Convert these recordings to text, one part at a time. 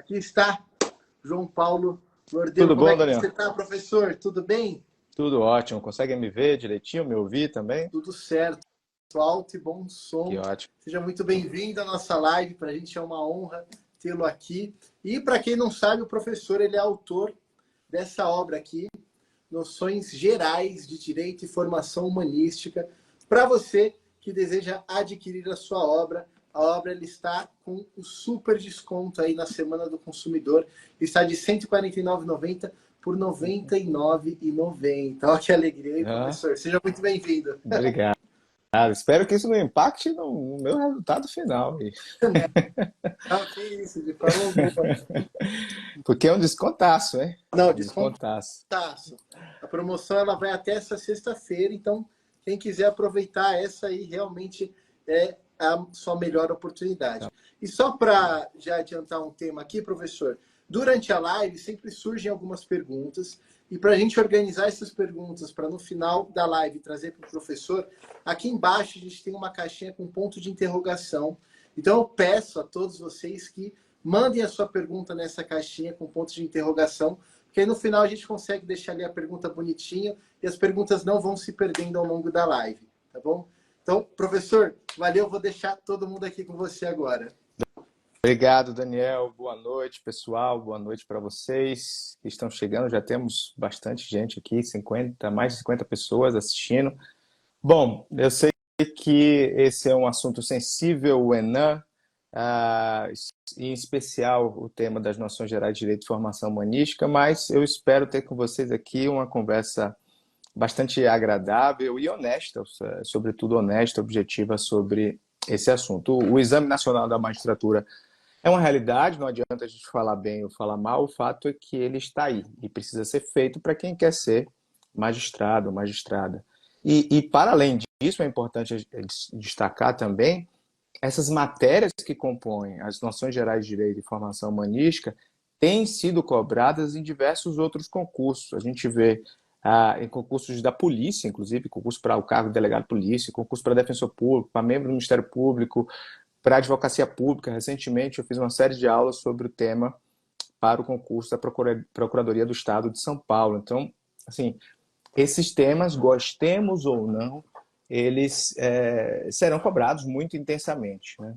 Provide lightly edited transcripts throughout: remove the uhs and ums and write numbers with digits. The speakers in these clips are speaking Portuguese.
Aqui está João Paulo Lordelo. Tudo Como bom, é que Daniel? você está, professor? Tudo bem? Tudo ótimo. Consegue me ver direitinho, me ouvir também? Tudo certo. Alto e bom Que som. ótimo. Seja muito bem-vindo à nossa live. Para a gente é uma honra tê-lo aqui. E para quem não sabe, o professor ele é autor dessa obra aqui, Noções Gerais de Direito e Formação Humanística. Para você que deseja adquirir a sua obra, a obra ele está com um super desconto aí na Semana do Consumidor. Está de R$ 149,90 por R$ 99,90. Olha que alegria, hein, Ah, professor? Seja muito bem-vindo. obrigado. Espero que isso não impacte no meu resultado final. Ah, que isso, de forma alguma. Porque é um descontaço, hein? Não, Um descontaço. descontaço. A promoção ela vai até essa sexta-feira, então quem quiser aproveitar essa aí realmente é a sua melhor oportunidade. E só para já adiantar um tema aqui, professor, durante a live sempre surgem algumas perguntas e para a gente organizar essas perguntas para no final da live trazer para o professor, aqui embaixo a gente tem uma caixinha com ponto de interrogação. Então eu peço a todos vocês que mandem a sua pergunta nessa caixinha com ponto de interrogação, porque aí no final a gente consegue deixar ali a pergunta bonitinha e as perguntas não vão se perdendo ao longo da live, tá bom? Então, professor, valeu, vou deixar todo mundo aqui com você agora. Obrigado, Daniel. Boa noite, pessoal. Boa noite para vocês que estão chegando. Já temos bastante gente aqui, mais de 50 pessoas assistindo. Bom, eu sei que esse é um assunto sensível, o ENAM, ah, em especial o tema das noções gerais de direito e formação humanística, mas eu espero ter com vocês aqui uma conversa bastante agradável e honesta, sobretudo honesta, objetiva sobre esse assunto. O Exame Nacional da Magistratura é uma realidade, não adianta a gente falar bem ou falar mal, o fato é que ele está aí e precisa ser feito para quem quer ser magistrado ou magistrada. E para além disso, é importante destacar também essas matérias que compõem as noções gerais de direito e formação humanística têm sido cobradas em diversos outros concursos. A gente vê em concursos da polícia, inclusive, concurso para o cargo de delegado de polícia, concurso para defensor público, para membro do Ministério Público, para advocacia pública. Recentemente eu fiz uma série de aulas sobre o tema para o concurso da Procuradoria do Estado de São Paulo. Então, assim, esses temas, gostemos ou não, eles serão cobrados muito intensamente, né?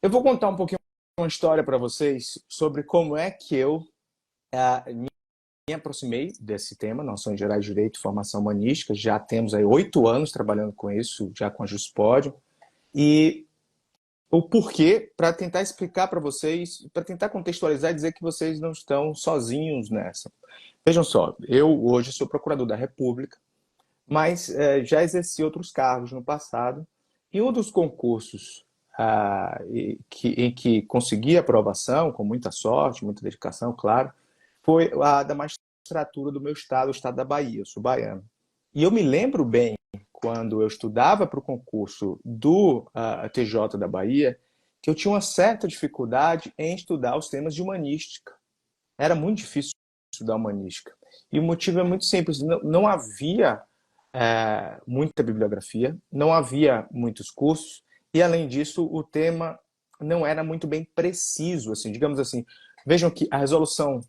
Eu vou contar um pouquinho uma história para vocês sobre como é que eu me aproximei desse tema, Noções Gerais de Direito e Formação Humanística. Já temos aí 8 anos trabalhando com isso, já com a Juspódio. E o porquê, para tentar explicar para vocês, para tentar contextualizar e dizer que vocês não estão sozinhos nessa. Vejam só, eu hoje sou procurador da República, mas já exerci outros cargos no passado, e um dos concursos em que consegui aprovação, com muita sorte, muita dedicação, claro, foi a da magistratura do meu estado, o estado da Bahia, eu sou baiano. E eu me lembro bem, quando eu estudava para o concurso do TJ da Bahia, que eu tinha uma certa dificuldade em estudar os temas de humanística. Era muito difícil estudar humanística. E o motivo é muito simples, não havia muita bibliografia, não havia muitos cursos, e além disso, o tema não era muito bem preciso, assim, digamos assim. Vejam que a resolução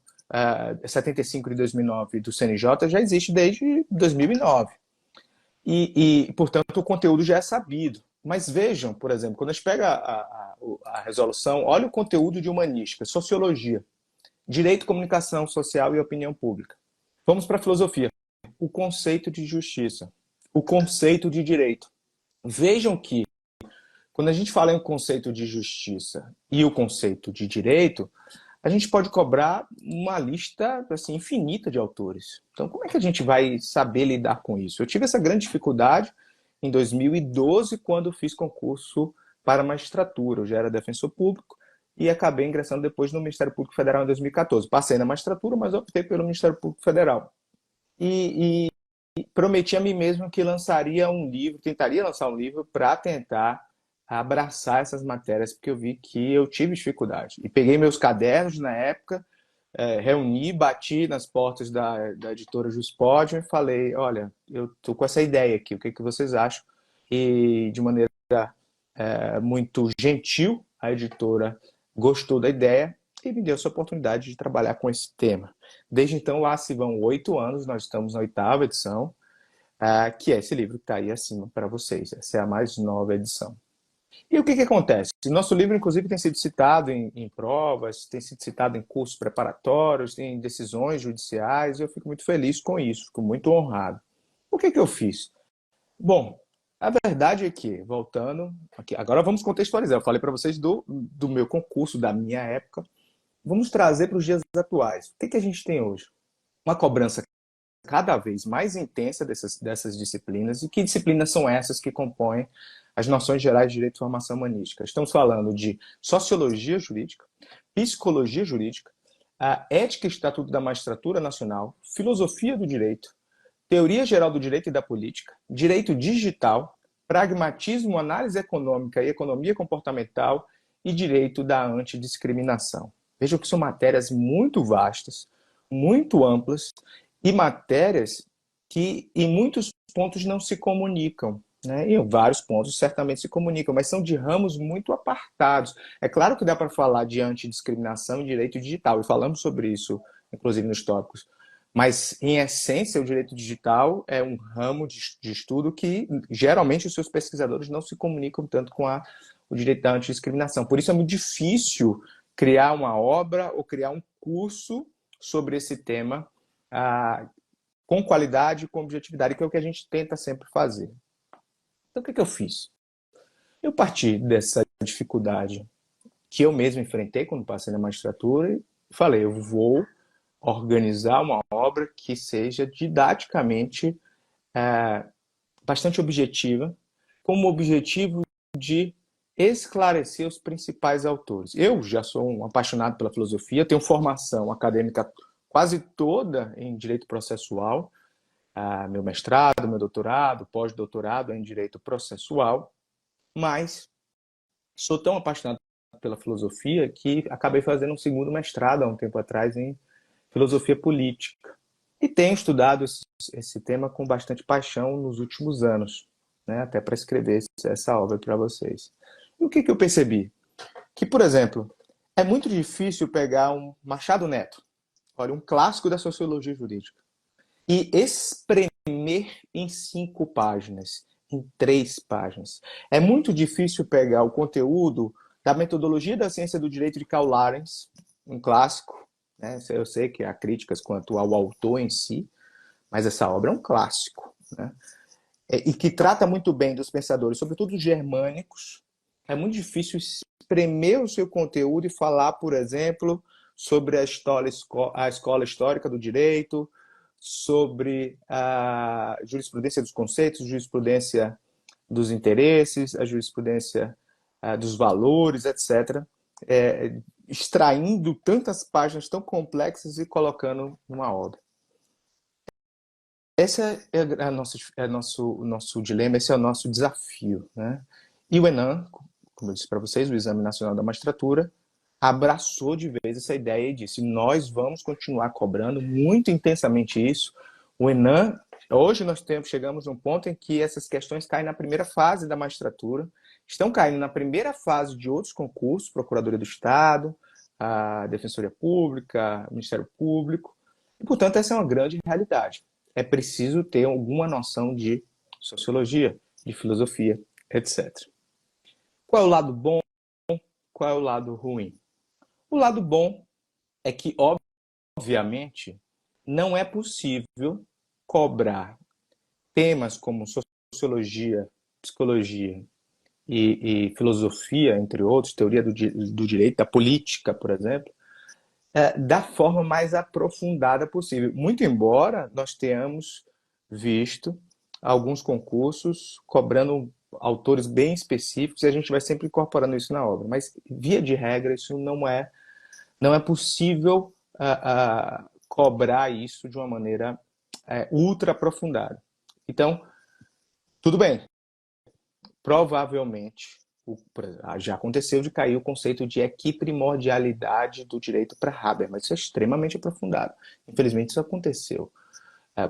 75 de 2009 do CNJ já existe desde 2009. Portanto, o conteúdo já é sabido. Mas vejam, por exemplo, quando a gente pega a resolução, olha o conteúdo de humanística, sociologia, direito, comunicação social e opinião pública. Vamos para a filosofia. O conceito de justiça, o conceito de direito. Vejam que, quando a gente fala em conceito de justiça e o conceito de direito, a gente pode cobrar uma lista assim, infinita de autores. Então, como é que a gente vai saber lidar com isso? Eu tive essa grande dificuldade em 2012, quando fiz concurso para magistratura. Eu já era defensor público e acabei ingressando depois no Ministério Público Federal em 2014. Passei na magistratura, mas optei pelo Ministério Público Federal. E prometi a mim mesmo que lançaria um livro, tentaria lançar um livro para tentar abraçar essas matérias, porque eu vi que eu tive dificuldade. E peguei meus cadernos na época, reuni, bati nas portas da editora Juspódio e falei, olha, eu estou com essa ideia aqui, o que, que vocês acham? E de maneira muito gentil, a editora gostou da ideia, e me deu essa oportunidade de trabalhar com esse tema. Desde então, lá se vão 8 anos, nós estamos na 8ª edição, que é esse livro que está aí acima para vocês. Essa é a mais nova edição. E o que acontece? Nosso livro, inclusive, tem sido citado em provas, tem sido citado em cursos preparatórios, em decisões judiciais, e eu fico muito feliz com isso, fico muito honrado. O que eu fiz? Bom, a verdade é que, voltando aqui, agora vamos contextualizar. Eu falei para vocês do meu concurso, da minha época. Vamos trazer para os dias atuais. O que a gente tem hoje? Uma cobrança cada vez mais intensa dessas disciplinas. E que disciplinas são essas que compõem as noções gerais de direito e formação humanística? Estamos falando de sociologia jurídica, psicologia jurídica, a ética e estatuto da magistratura nacional, filosofia do direito, teoria geral do direito e da política, direito digital, pragmatismo, análise econômica e economia comportamental e direito da antidiscriminação. Vejam que são matérias muito vastas, muito amplas e matérias que em muitos pontos não se comunicam. Né? Em vários pontos certamente se comunicam, mas são de ramos muito apartados. É claro que dá para falar de antidiscriminação e direito digital, e falamos sobre isso, inclusive, nos tópicos. Mas, em essência, o direito digital é um ramo de estudo que, geralmente, os seus pesquisadores não se comunicam tanto com o direito da antidiscriminação. Por isso é muito difícil criar uma obra ou criar um curso sobre esse tema com qualidade e com objetividade, que é o que a gente tenta sempre fazer. Então, o que eu fiz? Eu parti dessa dificuldade que eu mesmo enfrentei quando passei na magistratura e falei, eu vou organizar uma obra que seja didaticamente bastante objetiva, com o objetivo de esclarecer os principais autores. Eu já sou um apaixonado pela filosofia, tenho formação acadêmica quase toda em direito processual, meu mestrado, meu doutorado, pós-doutorado em direito processual, mas sou tão apaixonado pela filosofia que acabei fazendo um segundo mestrado há um tempo atrás em filosofia política. E tenho estudado esse tema com bastante paixão nos últimos anos, né, até para escrever essa obra para vocês. E o que eu percebi? Que, por exemplo, é muito difícil pegar um Machado Neto, olha, um clássico da sociologia jurídica, e espremer em 5 páginas, em 3 páginas. É muito difícil pegar o conteúdo da metodologia da ciência do direito de Karl Laurens, um clássico, né? Eu sei que há críticas quanto ao autor em si, mas essa obra é um clássico, né? E que trata muito bem dos pensadores, sobretudo os germânicos. É muito difícil espremer o seu conteúdo e falar, por exemplo, sobre a escola histórica do direito, sobre a jurisprudência dos conceitos, jurisprudência dos interesses, a jurisprudência dos valores, etc., extraindo tantas páginas tão complexas e colocando numa obra. Esse é o nosso dilema, esse é o nosso desafio, né? E o ENAM, como eu disse para vocês, o Exame Nacional da Magistratura, abraçou de vez essa ideia e disse, nós vamos continuar cobrando muito intensamente isso. O ENAM, hoje nós chegamos a um ponto em que essas questões caem na primeira fase da magistratura, estão caindo na primeira fase de outros concursos, Procuradoria do Estado, a Defensoria Pública, Ministério Público, e, portanto, essa é uma grande realidade. É preciso ter alguma noção de sociologia, de filosofia, etc. Qual é o lado bom? Qual é o lado ruim? O lado bom é que, obviamente, não é possível cobrar temas como sociologia, psicologia e filosofia, entre outros, teoria do direito, da política, por exemplo, da forma mais aprofundada possível. Muito embora nós tenhamos visto alguns concursos cobrando autores bem específicos, e a gente vai sempre incorporando isso na obra. Mas, via de regra, isso não é possível cobrar isso de uma maneira ultra aprofundada. Então, tudo bem. Provavelmente, já aconteceu de cair o conceito de equiprimordialidade do direito para Haber, mas isso é extremamente aprofundado. Infelizmente, isso aconteceu.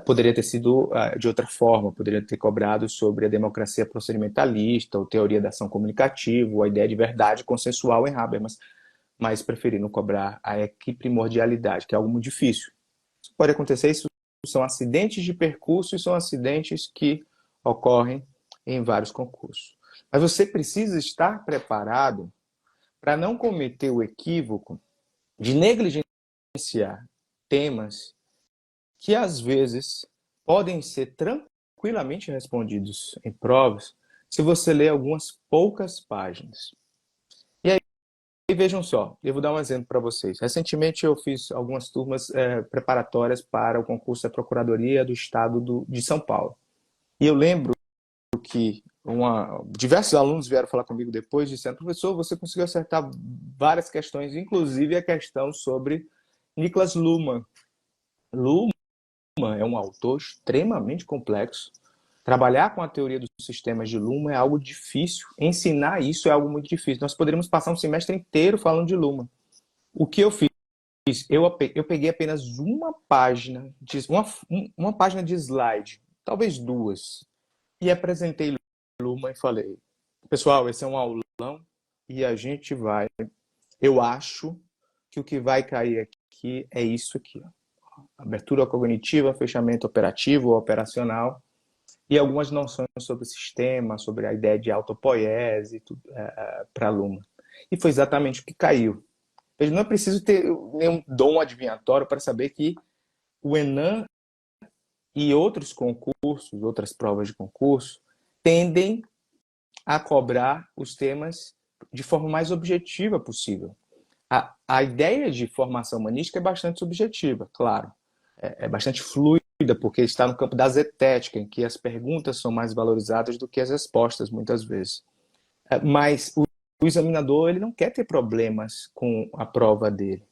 Poderia ter sido de outra forma, poderia ter cobrado sobre a democracia procedimentalista, ou teoria da ação comunicativa, ou a ideia de verdade consensual em Haber, mas preferiram cobrar a equiprimordialidade, que é algo muito difícil. Isso pode acontecer, isso são acidentes de percurso e são acidentes que ocorrem em vários concursos. Mas você precisa estar preparado para não cometer o equívoco de negligenciar temas que, às vezes, podem ser tranquilamente respondidos em provas se você ler algumas poucas páginas. E vejam só, eu vou dar um exemplo para vocês. Recentemente eu fiz algumas turmas preparatórias para o concurso da Procuradoria do Estado de São Paulo. E eu lembro que diversos alunos vieram falar comigo depois, dizendo: professor, você conseguiu acertar várias questões, inclusive a questão sobre Niklas Luhmann. Luhmann é um autor extremamente complexo. Trabalhar com a teoria dos sistemas de Luhmann é algo difícil. Ensinar isso é algo muito difícil. Nós poderíamos passar um semestre inteiro falando de Luhmann. O que eu fiz? Eu peguei apenas uma página de slide, talvez duas, e apresentei Luhmann e falei: pessoal, esse é um aulão e a gente vai... Eu acho que o que vai cair aqui é isso aqui. Ó. Abertura cognitiva, fechamento operativo ou operacional, e algumas noções sobre o sistema, sobre a ideia de autopoiese para Luhmann. E foi exatamente o que caiu. Veja, não é preciso ter nenhum dom adivinhatório para saber que o Enem e outros concursos, outras provas de concurso, tendem a cobrar os temas de forma mais objetiva possível. A ideia de formação humanística é bastante subjetiva, claro. É bastante fluida, porque está no campo da zetética, em que as perguntas são mais valorizadas do que as respostas, muitas vezes. Mas o examinador, ele não quer ter problemas com a prova dele.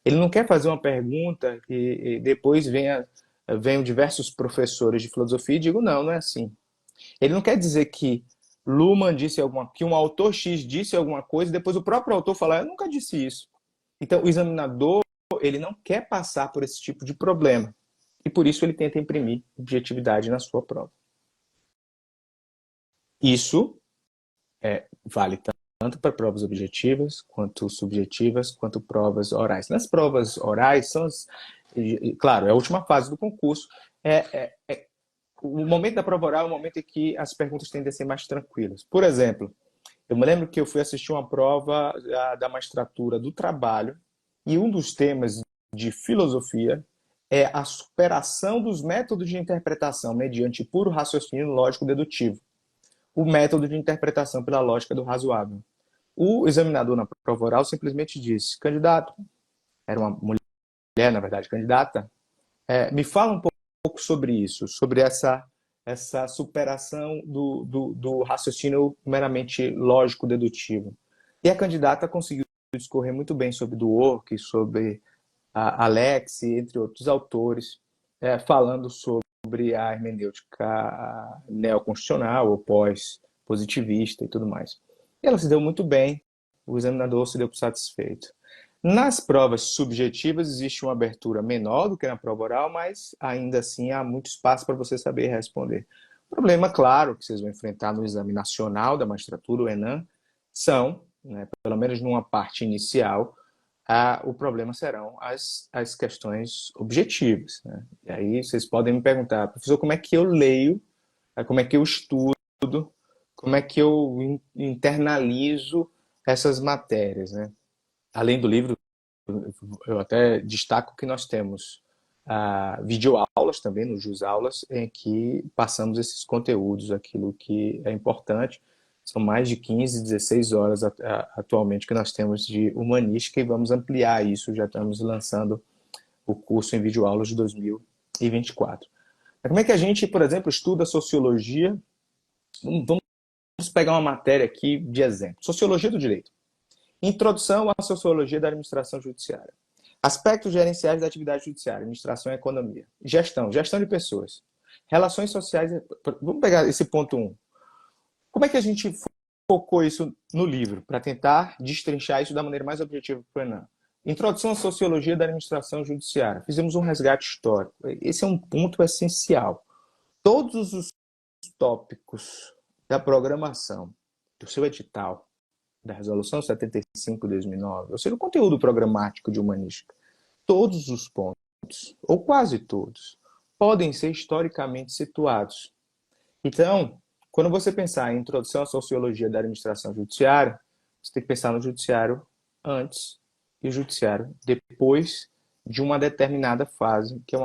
Ele não quer fazer uma pergunta e depois venham diversos professores de filosofia e digam: não é assim. Ele não quer dizer que Luhmann disse que um autor X disse alguma coisa e depois o próprio autor falar: eu nunca disse isso. Então, o examinador, ele não quer passar por esse tipo de problema. E por isso ele tenta imprimir objetividade na sua prova. Isso vale tanto para provas objetivas, quanto subjetivas, quanto provas orais. Nas provas orais, claro, é a última fase do concurso. O momento da prova oral é o momento em que as perguntas tendem a ser mais tranquilas. Por exemplo, eu me lembro que eu fui assistir uma prova da magistratura do trabalho e um dos temas de filosofia é a superação dos métodos de interpretação mediante puro raciocínio lógico-dedutivo. O método de interpretação pela lógica do razoável. O examinador na prova oral simplesmente disse: candidato, era uma mulher, na verdade, candidata, me fala um pouco sobre isso, sobre essa superação do raciocínio meramente lógico-dedutivo. E a candidata conseguiu discorrer muito bem sobre Dworkin, sobre Alex, entre outros autores, falando sobre a hermenêutica neoconstitucional ou pós-positivista e tudo mais. E ela se deu muito bem, o examinador se deu satisfeito. Nas provas subjetivas existe uma abertura menor do que na prova oral, mas ainda assim há muito espaço para você saber responder. O problema, claro, que vocês vão enfrentar no Exame Nacional da Magistratura, o ENAM, são, pelo menos numa parte inicial, o problema serão as questões objetivas. Né? E aí vocês podem me perguntar: professor, como é que eu leio, como é que eu estudo, como é que eu internalizo essas matérias, né? Além do livro, eu até destaco que nós temos videoaulas também no Jus Aulas, em que passamos esses conteúdos, aquilo que é importante. São mais de 15, 16 horas atualmente que nós temos de humanística e vamos ampliar isso. Já estamos lançando o curso em videoaulas de 2024. Como é que a gente, por exemplo, estuda sociologia? Vamos pegar uma matéria aqui de exemplo. Sociologia do direito. Introdução à sociologia da administração judiciária. Aspectos gerenciais da atividade judiciária, administração e economia. Gestão de pessoas. Relações sociais. Vamos pegar esse ponto 1. Como é que a gente focou isso no livro, para tentar destrinchar isso da maneira mais objetiva para o Enem? Introdução à sociologia da administração judiciária. Fizemos um resgate histórico. Esse é um ponto essencial. Todos os tópicos da programação do seu edital da Resolução 75 de 2009, ou seja, o conteúdo programático de humanística, todos os pontos, ou quase todos, podem ser historicamente situados. Então, quando você pensar em introdução à sociologia da administração judiciária, você tem que pensar no judiciário antes e o judiciário depois de uma determinada fase, que é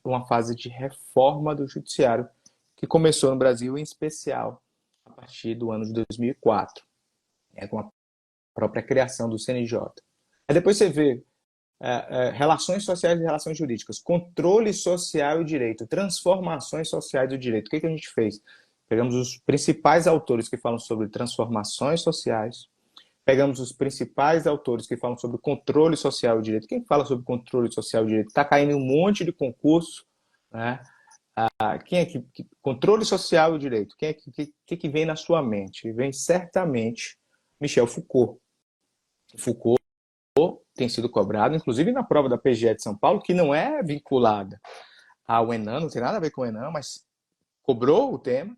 uma fase de reforma do judiciário, que começou no Brasil, em especial, a partir do ano de 2004, com a própria criação do CNJ. Aí depois você vê relações sociais e relações jurídicas, controle social e direito, transformações sociais do direito. O que a gente fez? Pegamos os principais autores que falam sobre transformações sociais, pegamos os principais autores que falam sobre controle social e direito. Quem fala sobre controle social e direito? Está caindo um monte de concurso, né? Quem é que controle social e direito? Quem é que vem na sua mente? Vem certamente Michel Foucault. Foucault tem sido cobrado, inclusive na prova da PGE de São Paulo, que não é vinculada ao Enem, não tem nada a ver com o Enem, mas cobrou o tema.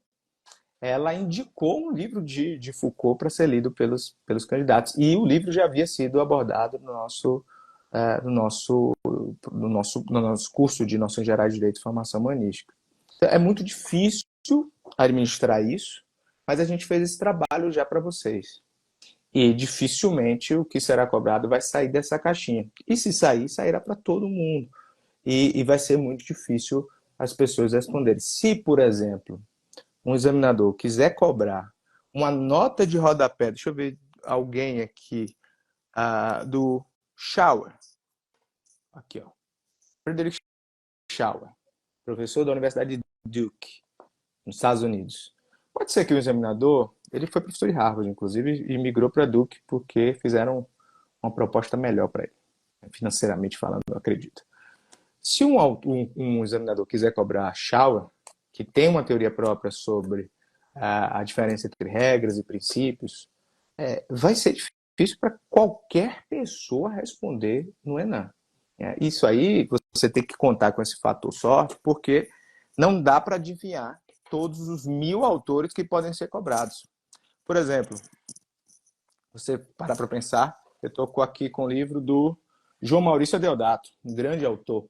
Ela indicou um livro de Foucault para ser lido pelos candidatos. E o livro já havia sido abordado no nosso curso de Noções Gerais de Direito e Formação Humanística. Então, é muito difícil administrar isso, mas a gente fez esse trabalho já para vocês. E dificilmente o que será cobrado vai sair dessa caixinha. E se sair, sairá para todo mundo. E vai ser muito difícil as pessoas responderem. Se, por exemplo, um examinador quiser cobrar uma nota de rodapé, deixa eu ver alguém aqui, do Schauer. Aqui, ó. Frederick Schauer, professor da Universidade de Duke, nos Estados Unidos. Pode ser que o examinador, ele foi professor de Harvard, inclusive, e migrou para Duke porque fizeram uma proposta melhor para ele, financeiramente falando, eu acredito. Se um examinador quiser cobrar Schauer, que tem uma teoria própria sobre a diferença entre regras e princípios, vai ser difícil para qualquer pessoa responder no Enem. Isso aí, você tem que contar com esse fator sorte, porque não dá para adivinhar todos os 1000 autores que podem ser cobrados. Por exemplo, você para pensar, eu estou aqui com o livro do João Maurício Deodato, um grande autor.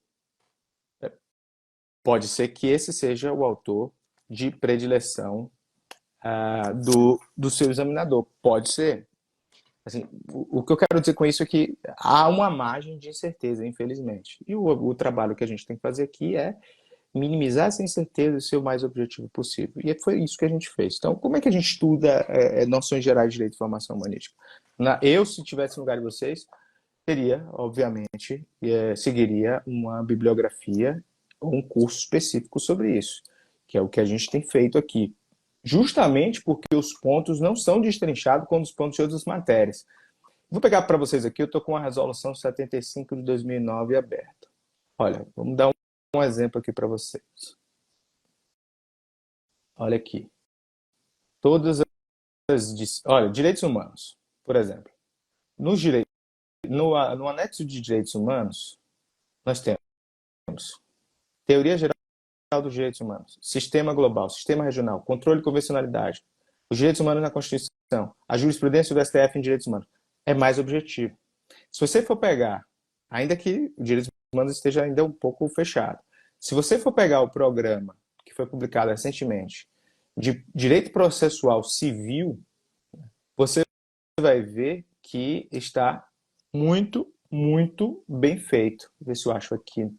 Pode ser que esse seja o autor de predileção do seu examinador. Pode ser. Assim, o que eu quero dizer com isso é que há uma margem de incerteza, infelizmente. E o trabalho que a gente tem que fazer aqui é minimizar essa incerteza e ser o mais objetivo possível. E foi isso que a gente fez. Então, como é que a gente estuda noções gerais de direito e formação humanística? Eu, se tivesse no lugar de vocês, teria, obviamente, seguiria uma bibliografia ou um curso específico sobre isso, que é o que a gente tem feito aqui. Justamente porque os pontos não são destrinchados como os pontos de outras matérias. Vou pegar para vocês aqui, eu estou com a resolução 75 de 2009 aberta. Olha, vamos dar um exemplo aqui para vocês. Olha aqui. Olha, direitos humanos, por exemplo. No anexo de direitos humanos, nós temos teoria geral dos direitos humanos, sistema global, sistema regional, controle e convencionalidade, os direitos humanos na Constituição, a jurisprudência do STF em direitos humanos. É mais objetivo. Se você for pegar, ainda que o direitos humanos esteja ainda um pouco fechado, se você for pegar o programa que foi publicado recentemente de direito processual civil, você vai ver que está muito, muito bem feito. Vou ver se eu acho aqui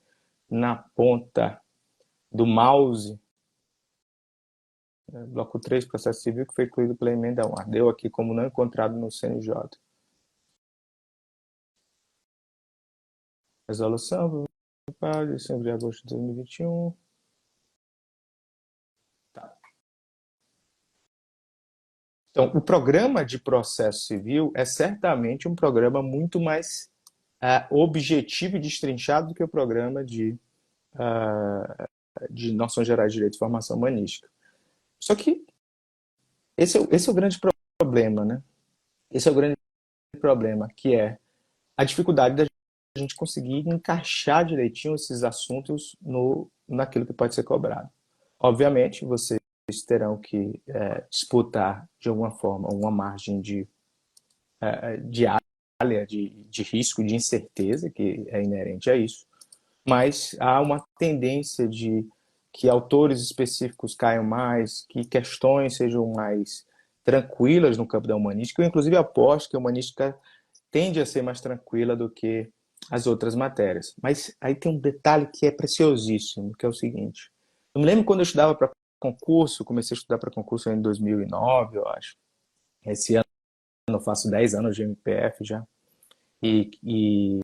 na ponta do mouse. Bloco 3, processo civil, que foi incluído pela emenda 1. Deu aqui como não encontrado no CNJ. Resolução, 5 de agosto de 2021. Tá. Então, o programa de processo civil é certamente um programa muito mais objetivo e destrinchado do que o programa de noções gerais de direito e formação humanística. Só que esse é o grande problema, né? Esse é o grande problema, que é a dificuldade da gente conseguir encaixar direitinho esses assuntos naquilo que pode ser cobrado. Obviamente, vocês terão que disputar, de alguma forma, uma margem de diária de risco, de incerteza que é inerente a isso, mas há uma tendência de que autores específicos caiam mais, que questões sejam mais tranquilas no campo da humanística. Eu, inclusive, aposto que a humanística tende a ser mais tranquila do que as outras matérias. Mas aí tem um detalhe que é preciosíssimo, que é o seguinte. Eu me lembro quando eu estudava para concurso, comecei a estudar para concurso em 2009, eu acho. Esse ano eu faço 10 anos de MPF já, e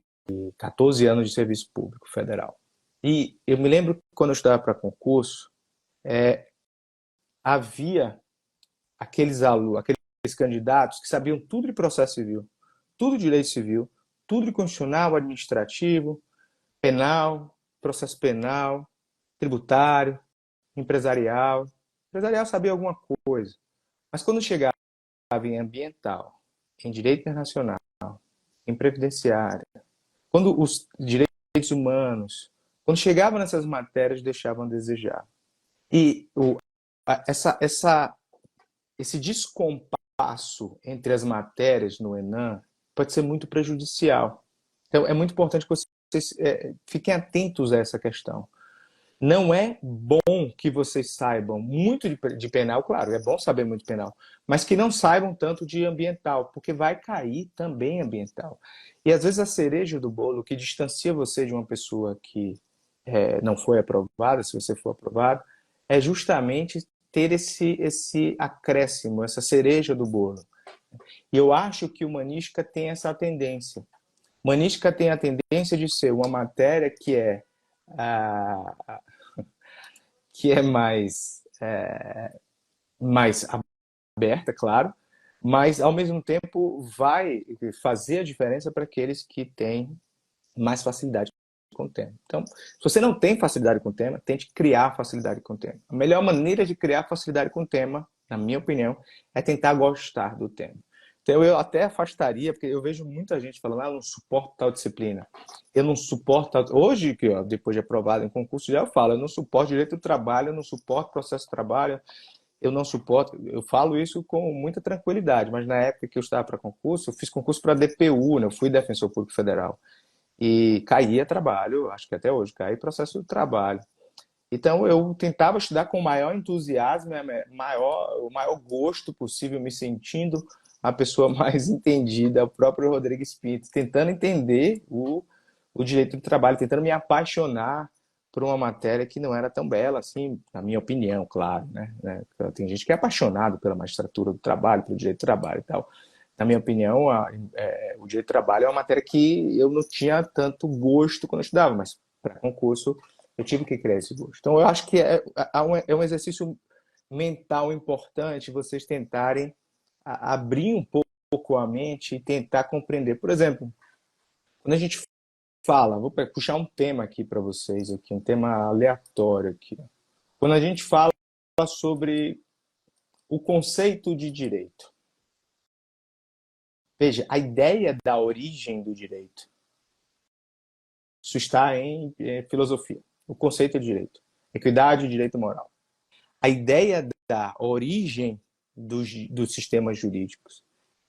14 anos de serviço público federal. E eu me lembro que quando eu estudava para concurso, havia aqueles alunos, aqueles candidatos que sabiam tudo de processo civil, tudo de direito civil, tudo de constitucional, administrativo, penal, processo penal, tributário, empresarial. Empresarial sabia alguma coisa. Mas quando chegava em ambiental, em direito internacional, em previdenciária, quando os direitos humanos, quando chegavam nessas matérias, deixavam a desejar. E esse descompasso entre as matérias no Enem pode ser muito prejudicial. Então, é muito importante que vocês fiquem atentos a essa questão. Não é bom que vocês saibam muito de penal, claro, é bom saber muito de penal, mas que não saibam tanto de ambiental, porque vai cair também ambiental. E às vezes a cereja do bolo que distancia você de uma pessoa que não foi aprovada, se você for aprovado, é justamente ter esse acréscimo, essa cereja do bolo. E eu acho que o humanística tem essa tendência. Humanística tem a tendência de ser uma matéria que é mais aberta, claro, mas ao mesmo tempo vai fazer a diferença para aqueles que têm mais facilidade com o tema. Então, se você não tem facilidade com o tema, tente criar facilidade com o tema. A melhor maneira de criar facilidade com o tema, na minha opinião, é tentar gostar do tema. Então, eu até afastaria, porque eu vejo muita gente falando, eu não suporto tal disciplina, eu não suporto tal... Hoje, que depois de aprovado em concurso, já eu falo, eu não suporto direito do trabalho, eu não suporto processo de trabalho, eu não suporto... Eu falo isso com muita tranquilidade, mas na época que eu estava para concurso, eu fiz concurso para DPU, né? Eu fui defensor público federal. E caía trabalho, acho que até hoje cai processo de trabalho. Então eu tentava estudar com o maior entusiasmo, o maior gosto possível, me sentindo a pessoa mais entendida, o próprio Rodrigues Pinto, tentando entender o direito do trabalho, tentando me apaixonar por uma matéria que não era tão bela assim, na minha opinião, claro, né? Tem gente que é apaixonado pela magistratura do trabalho, pelo direito do trabalho e tal. Na minha opinião, o direito do trabalho é uma matéria que eu não tinha tanto gosto quando eu estudava, mas para concurso eu tive que criar esse gosto. Então, eu acho que é um exercício mental importante vocês tentarem abrir um pouco a mente e tentar compreender. Por exemplo, quando a gente fala, vou puxar um tema aqui para vocês, aqui, um tema aleatório aqui. Quando a gente fala sobre o conceito de direito, veja, a ideia da origem do direito, isso está em filosofia. O conceito de direito, equidade e direito moral. A ideia da origem dos sistemas jurídicos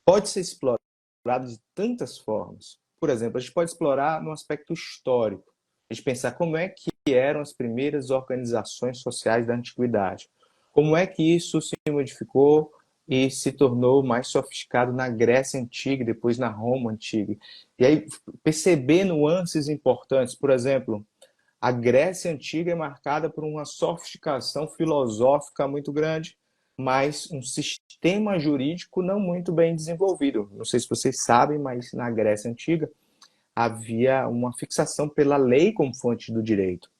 pode ser explorada de tantas formas. Por exemplo, a gente pode explorar no aspecto histórico. A gente pensar como é que eram as primeiras organizações sociais da antiguidade. Como é que isso se modificou e se tornou mais sofisticado na Grécia Antiga, depois na Roma Antiga. E aí perceber nuances importantes. Por exemplo, a Grécia Antiga é marcada por uma sofisticação filosófica muito grande, mas um sistema jurídico não muito bem desenvolvido. Não sei se vocês sabem, mas na Grécia Antiga havia uma fixação pela lei como fonte do direito.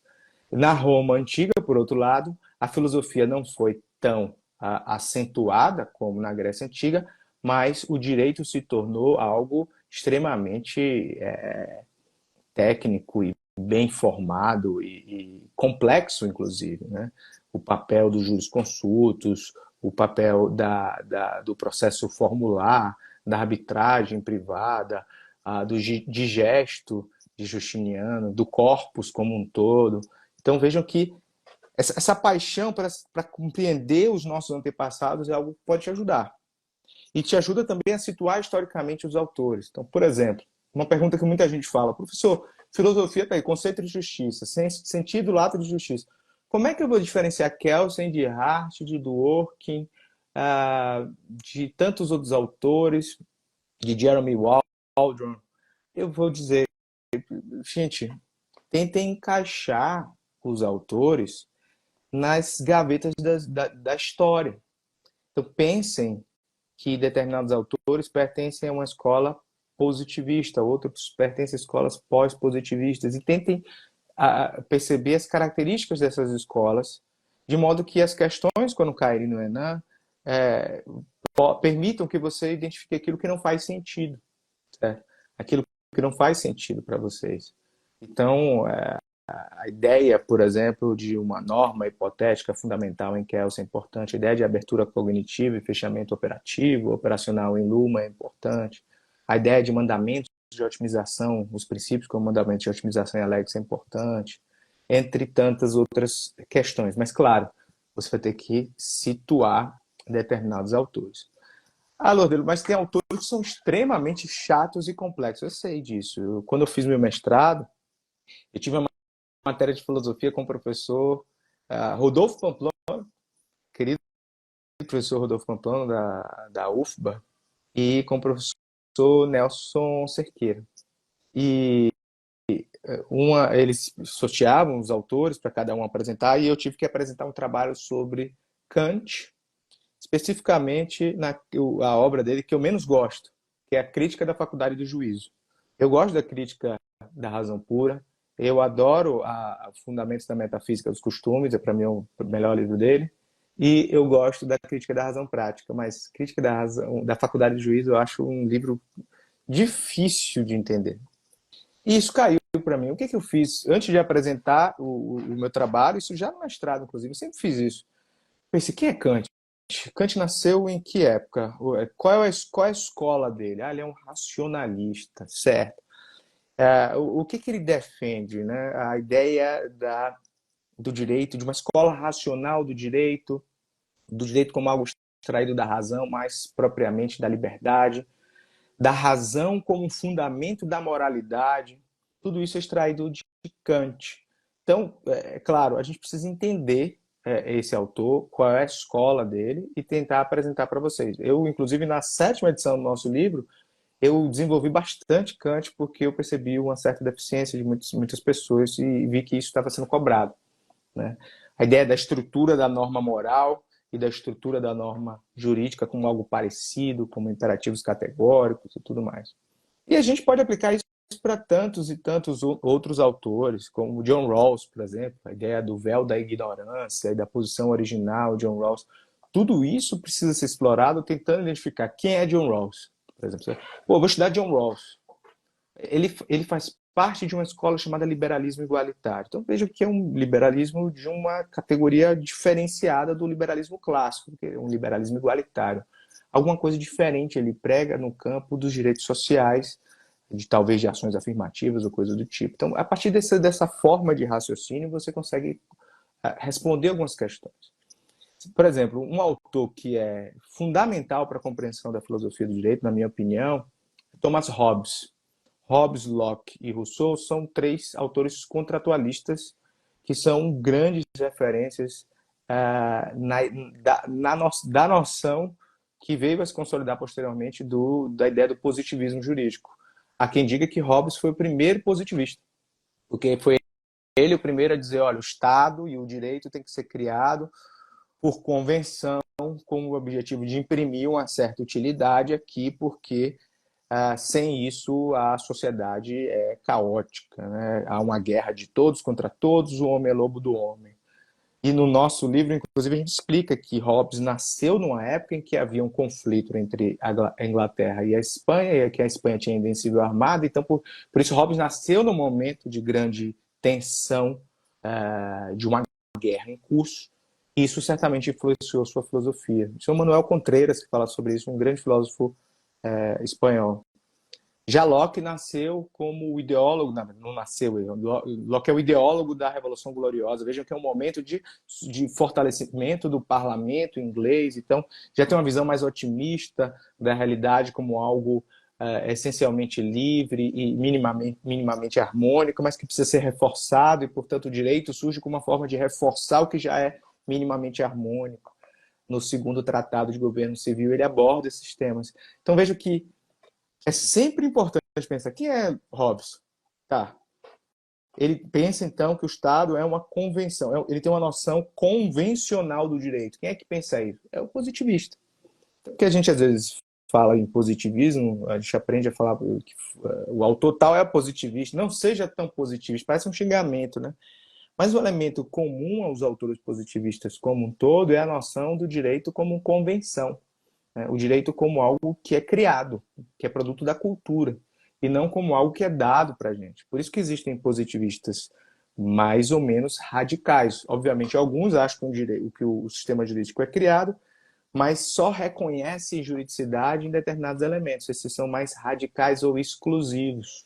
Na Roma Antiga, por outro lado, a filosofia não foi tão acentuada como na Grécia Antiga, mas o direito se tornou algo extremamente técnico e bem formado e complexo, inclusive, né? O papel dos jurisconsultos, o papel do processo formular, da arbitragem privada, do digesto de Justiniano, do corpus como um todo. Então vejam que essa paixão para compreender os nossos antepassados é algo que pode te ajudar. e te ajuda também a situar historicamente os autores. Então, por exemplo, uma pergunta que muita gente fala: professor, filosofia está aí, conceito de justiça, sentido lato de justiça. Como é que eu vou diferenciar Kelsen de Hart, de Dworkin, de tantos outros autores, de Jeremy Waldron? Eu vou dizer, gente, tentem encaixar os autores nas gavetas da história. Então, pensem que determinados autores pertencem a uma escola positivista, outros pertencem a escolas pós-positivistas, e tentem perceber as características dessas escolas, de modo que as questões, quando caírem no Enem, permitam que você identifique aquilo que não faz sentido, certo? Aquilo que não faz sentido para vocês. Então, a ideia, por exemplo, de uma norma hipotética fundamental em Kelsen é importante, a ideia de abertura cognitiva e fechamento operacional em Luhmann é importante, a ideia de mandamentos de otimização, os princípios como mandamentos de otimização em Alex é importante, entre tantas outras questões. Mas, claro, você vai ter que situar determinados autores. Lordelo, mas tem autores que são extremamente chatos e complexos. Eu sei disso. Quando eu fiz meu mestrado, eu tive uma matéria de filosofia com o professor Rodolfo Pamplona, querido professor Rodolfo Pamplona da UFBA, e com o professor Nelson Cerqueira. E eles sorteavam os autores para cada um apresentar, e eu tive que apresentar um trabalho sobre Kant, especificamente a obra dele que eu menos gosto, que é a Crítica da Faculdade do Juízo. Eu gosto da Crítica da Razão Pura, eu adoro Fundamentos da Metafísica dos Costumes, é para mim o melhor livro dele, e eu gosto da Crítica da Razão Prática, mas Crítica da Faculdade do Juízo eu acho um livro difícil de entender. E isso caiu para mim. O que eu fiz? Antes de apresentar o meu trabalho, isso já no mestrado, inclusive, eu sempre fiz isso. Pensei, quem é Kant? Kant nasceu em que época? Qual é a escola dele? Ele é um racionalista, certo? O que ele defende? Né? A ideia do direito, de uma escola racional do direito como algo extraído da razão, mais propriamente da liberdade, da razão como fundamento da moralidade. Tudo isso é extraído de Kant. Então, claro, a gente precisa entender esse autor, qual é a escola dele e tentar apresentar para vocês. Eu, inclusive, na 7ª edição do nosso livro, eu desenvolvi bastante Kant porque eu percebi uma certa deficiência de muitas pessoas e vi que isso estava sendo cobrado, né? A ideia da estrutura da norma moral e da estrutura da norma jurídica como algo parecido, como imperativos categóricos e tudo mais. E a gente pode aplicar isso para tantos e tantos outros autores, como John Rawls, por exemplo, a ideia do véu da ignorância e da posição original de John Rawls. Tudo isso precisa ser explorado tentando identificar quem é John Rawls. Por exemplo, vou estudar John Rawls. Ele faz parte de uma escola chamada liberalismo igualitário. Então veja que é um liberalismo de uma categoria diferenciada do liberalismo clássico, que é um liberalismo igualitário. Alguma coisa diferente ele prega no campo dos direitos sociais, talvez de ações afirmativas ou coisa do tipo. Então, a partir dessa forma de raciocínio, você consegue responder algumas questões. Por exemplo, um autor que é fundamental para a compreensão da filosofia do direito, na minha opinião, é Thomas Hobbes. Hobbes, Locke e Rousseau são 3 autores contratualistas que são grandes referências da noção que veio a se consolidar posteriormente da ideia do positivismo jurídico. Há quem diga que Hobbes foi o primeiro positivista, porque foi ele o primeiro a dizer, olha, o Estado e o direito tem que ser criado por convenção, com o objetivo de imprimir uma certa utilidade aqui, porque sem isso a sociedade é caótica, né? Há uma guerra de todos contra todos, o homem é lobo do homem. E no nosso livro, inclusive, a gente explica que Hobbes nasceu numa época em que havia um conflito entre a Inglaterra e a Espanha, e que a Espanha tinha invencível armada, então por isso Hobbes nasceu num momento de grande tensão, de uma guerra em curso. Isso certamente influenciou sua filosofia. O Sr. Manuel Contreras, que fala sobre isso, um grande filósofo espanhol. Já Locke nasceu como o ideólogo, não nasceu, Locke é o ideólogo da Revolução Gloriosa. Vejam que é um momento de fortalecimento do parlamento inglês, então já tem uma visão mais otimista da realidade como algo essencialmente livre e minimamente harmônico, mas que precisa ser reforçado e, portanto, o direito surge como uma forma de reforçar o que já é minimamente harmônico. No segundo Tratado de Governo Civil, ele aborda esses temas. Então, vejo que é sempre importante pensar, quem é Hobbes? Tá. Ele pensa, então, que o Estado é uma convenção, ele tem uma noção convencional do direito. Quem é que pensa isso? É o positivista. Então, que a gente, às vezes, fala em positivismo, a gente aprende a falar que o autor tal é positivista. Não seja tão positivista, parece um xingamento, né? Mas o elemento comum aos autores positivistas como um todo é a noção do direito como convenção. O direito como algo que é criado, que é produto da cultura, e não como algo que é dado para a gente. Por isso que existem positivistas mais ou menos radicais. Obviamente, alguns acham que o sistema jurídico é criado, mas só reconhece juridicidade em determinados elementos. Esses são mais radicais ou exclusivos.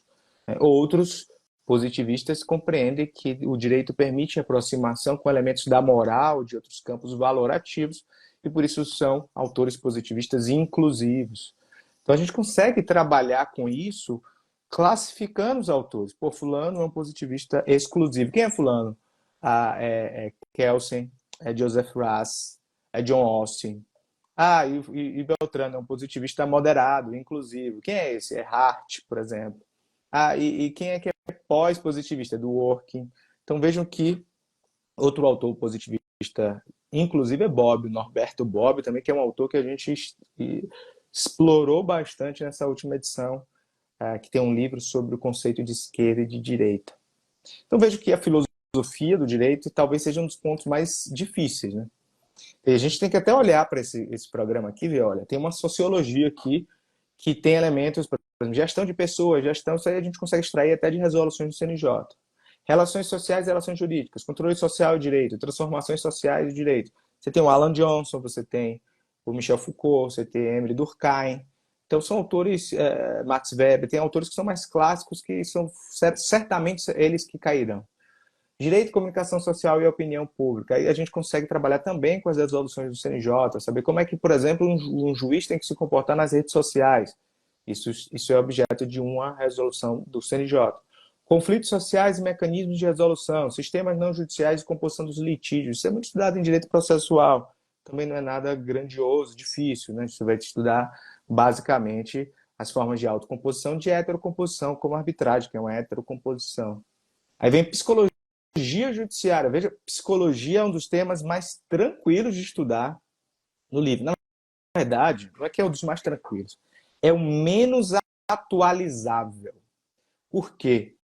Outros positivistas compreendem que o direito permite aproximação com elementos da moral, de outros campos valorativos, e por isso são autores positivistas inclusivos. Então a gente consegue trabalhar com isso classificando os autores. Pô, fulano é um positivista exclusivo. Quem é fulano? É Kelsen, é Joseph Raz, é John Austin. E Beltrano é um positivista moderado, inclusivo. Quem é esse? É Hart, por exemplo. E quem é que é pós-positivista? Do Working. Então vejam que outro autor positivista, inclusive, é Bob, Norberto Bobbio, também, que é um autor que a gente explorou bastante nessa última edição, que tem um livro sobre o conceito de esquerda e de direita. Então vejo que a filosofia do direito talvez seja um dos pontos mais difíceis, né? E a gente tem que até olhar para esse programa aqui e ver, olha, tem uma sociologia aqui que tem elementos, por exemplo, gestão de pessoas, isso aí a gente consegue extrair até de resoluções do CNJ. Relações sociais e relações jurídicas, controle social e direito, transformações sociais e direito. Você tem o Alan Johnson, você tem o Michel Foucault, você tem Emile Durkheim. Então são autores, Max Weber, tem autores que são mais clássicos, que são certamente eles que cairão. Direito, comunicação social e opinião pública. Aí a gente consegue trabalhar também com as resoluções do CNJ, saber como é que, por exemplo, um juiz tem que se comportar nas redes sociais. Isso é objeto de uma resolução do CNJ. Conflitos sociais e mecanismos de resolução, sistemas não judiciais de composição dos litígios. Isso é muito estudado em direito processual. Também não é nada grandioso, difícil, né? Você vai estudar basicamente as formas de autocomposição, de heterocomposição, como arbitragem, que é uma heterocomposição. Aí vem psicologia judiciária. Veja, psicologia é um dos temas mais tranquilos de estudar no livro. Na verdade, não é que é um dos mais tranquilos, é o menos atualizável. Por quê?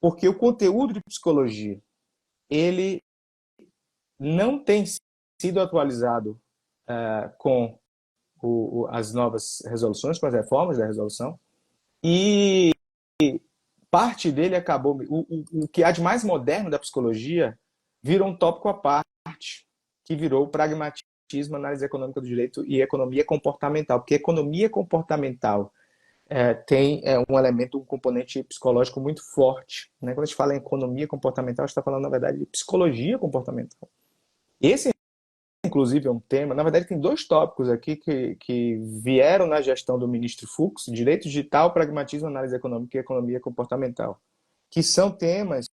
Porque o conteúdo de psicologia, ele não tem sido atualizado com as novas resoluções, com as reformas da resolução, e parte dele acabou... O que há de mais moderno da psicologia virou um tópico à parte, que virou o pragmatismo, análise econômica do direito e economia comportamental. Porque economia comportamental tem um elemento, um componente psicológico muito forte. Né? Quando a gente fala em economia comportamental, a gente está falando, na verdade, de psicologia comportamental. Esse, inclusive, é um tema... Na verdade, tem dois tópicos aqui que vieram na gestão do ministro Fux, direito digital, pragmatismo, análise econômica e economia comportamental, que são temas